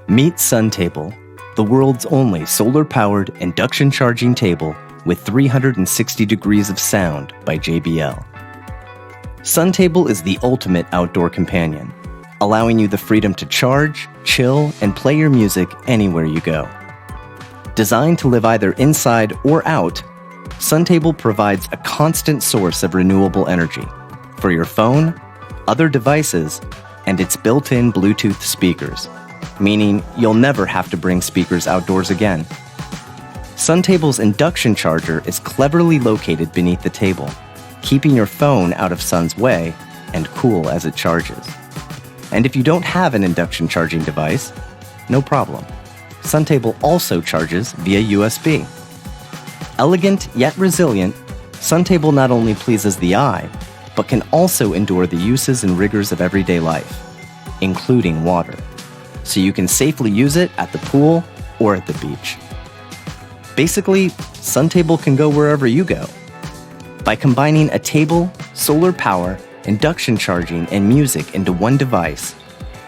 Meet Suntable, the world's only solar-powered induction charging table with 360 degrees of sound by JBL. Suntable is the ultimate outdoor companion, allowing you the freedom to charge, chill, and play your music anywhere you go. Designed to live either inside or out, Suntable provides a constant source of renewable energy for your phone, other devices, and its built-in Bluetooth speakers, meaning you'll never have to bring speakers outdoors again. Suntable's induction charger is cleverly located beneath the table, keeping your phone out of sun's way and cool as it charges. And if you don't have an induction charging device, no problem. Suntable also charges via USB. Elegant yet resilient, Suntable not only pleases the eye, but can also endure the uses and rigors of everyday life, including water, so you can safely use it at the pool or at the beach. Basically, Suntable can go wherever you go. By combining a table, solar power, induction charging, and music into one device,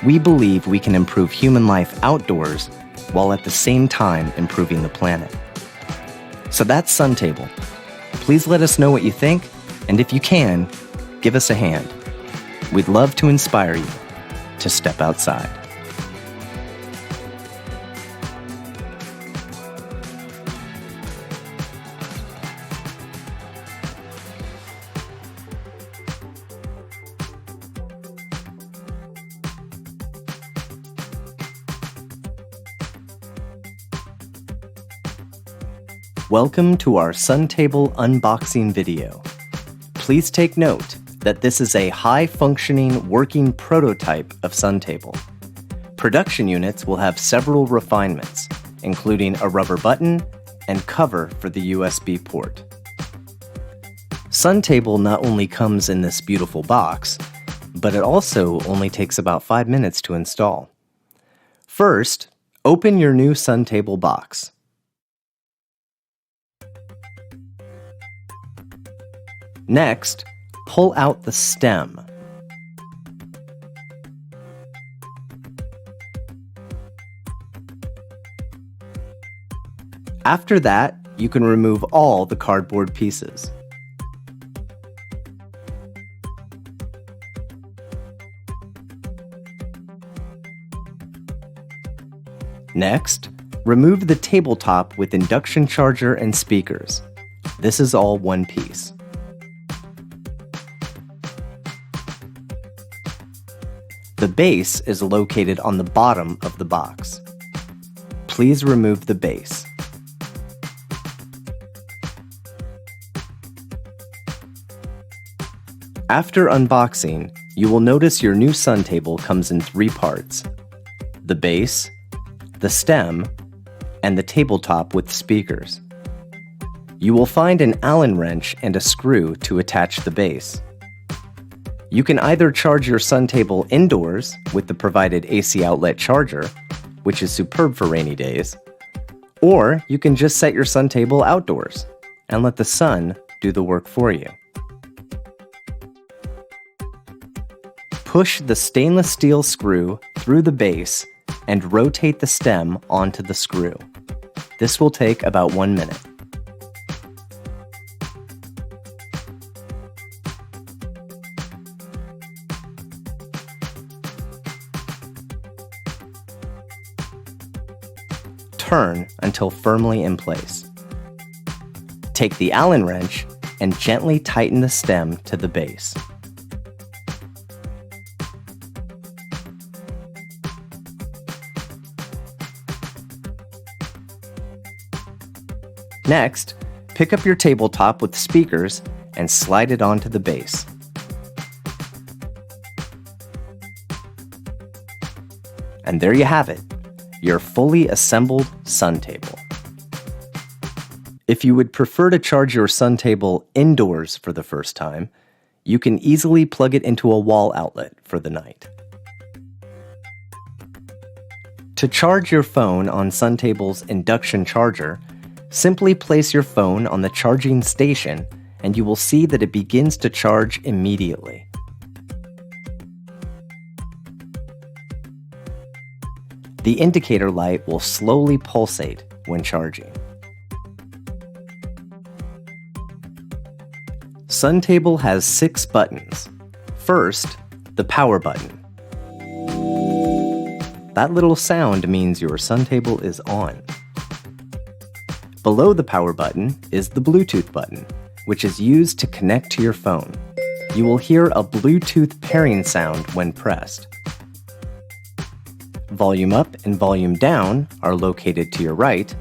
we believe we can improve human life outdoors while at the same time improving the planet. So that's Suntable. Please let us know what you think, and if you can, give us a hand. We'd love to inspire you to step outside. Welcome to our Suntable unboxing video. Please take note that this is a high-functioning working prototype of Suntable. Production units will have several refinements, including a rubber button and cover for the USB port. Suntable not only comes in this beautiful box, but it also only takes about 5 minutes to install. First, open your new Suntable box. Next, pull out the stem. After that, you can remove all the cardboard pieces. Next, remove the tabletop with induction charger and speakers. This is all one piece. The base is located on the bottom of the box. Please remove the base. After unboxing, you will notice your new Suntable comes in 3 parts: the base, the stem, and the tabletop with speakers. You will find an Allen wrench and a screw to attach the base. You can either charge your Suntable indoors with the provided AC outlet charger, which is superb for rainy days, or you can just set your Suntable outdoors and let the sun do the work for you. Push the stainless steel screw through the base and rotate the stem onto the screw. This will take about 1 minute. Turn until firmly in place. Take the Allen wrench and gently tighten the stem to the base. Next, pick up your tabletop with speakers and slide it onto the base. And there you have it, your fully assembled Suntable. If you would prefer to charge your Suntable indoors for the first time, you can easily plug it into a wall outlet for the night. To charge your phone on Suntable's induction charger, simply place your phone on the charging station and you will see that it begins to charge immediately. The indicator light will slowly pulsate when charging. Suntable has 6 buttons. First, the power button. That little sound means your Suntable is on. Below the power button is the Bluetooth button, which is used to connect to your phone. You will hear a Bluetooth pairing sound when pressed. Volume up and volume down are located to your right.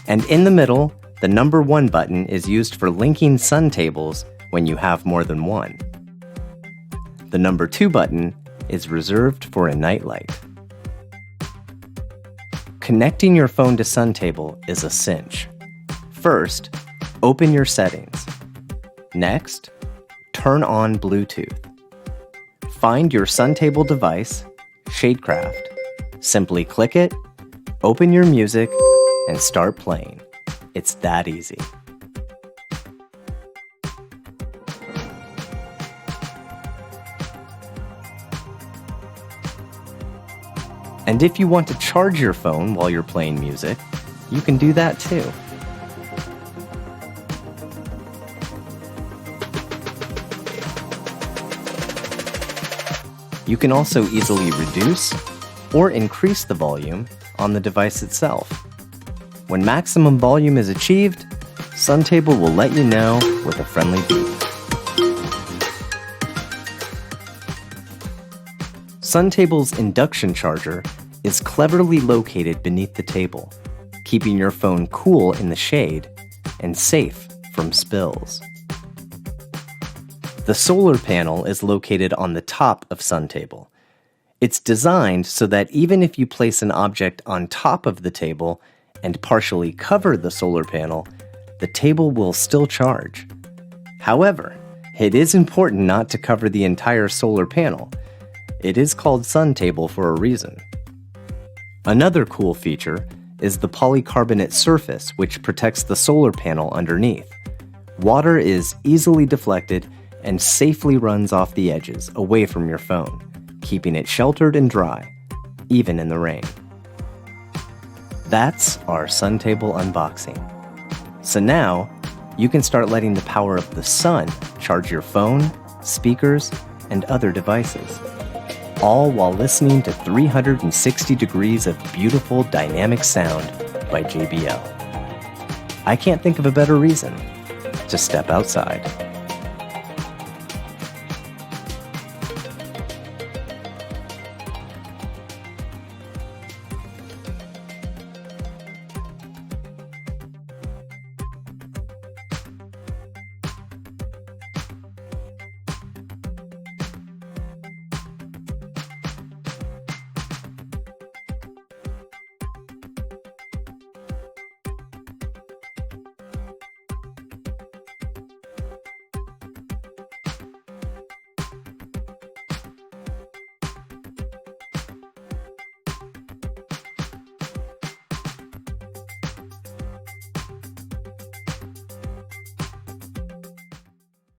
And in the middle, the number 1 button is used for linking Suntables when you have more than one. The number 2 button is reserved for a nightlight. Connecting your phone to Suntable is a cinch. First, open your settings. Next, turn on Bluetooth. Find your Suntable device, Shadecraft. Simply click it, open your music, and start playing. It's that easy. And if you want to charge your phone while you're playing music, you can do that too. You can also easily reduce or increase the volume on the device itself. When maximum volume is achieved, Suntable will let you know with a friendly beep. Suntable's induction charger is cleverly located beneath the table, keeping your phone cool in the shade and safe from spills. The solar panel is located on the top of Suntable. It's designed so that even if you place an object on top of the table and partially cover the solar panel, the table will still charge. However, it is important not to cover the entire solar panel. It is called Suntable for a reason. Another cool feature is the polycarbonate surface, which protects the solar panel underneath. Water is easily deflected and safely runs off the edges away from your phone, keeping it sheltered and dry, even in the rain. That's our Suntable unboxing. So now, you can start letting the power of the sun charge your phone, speakers, and other devices, all while listening to 360 degrees of beautiful dynamic sound by JBL. I can't think of a better reason to step outside.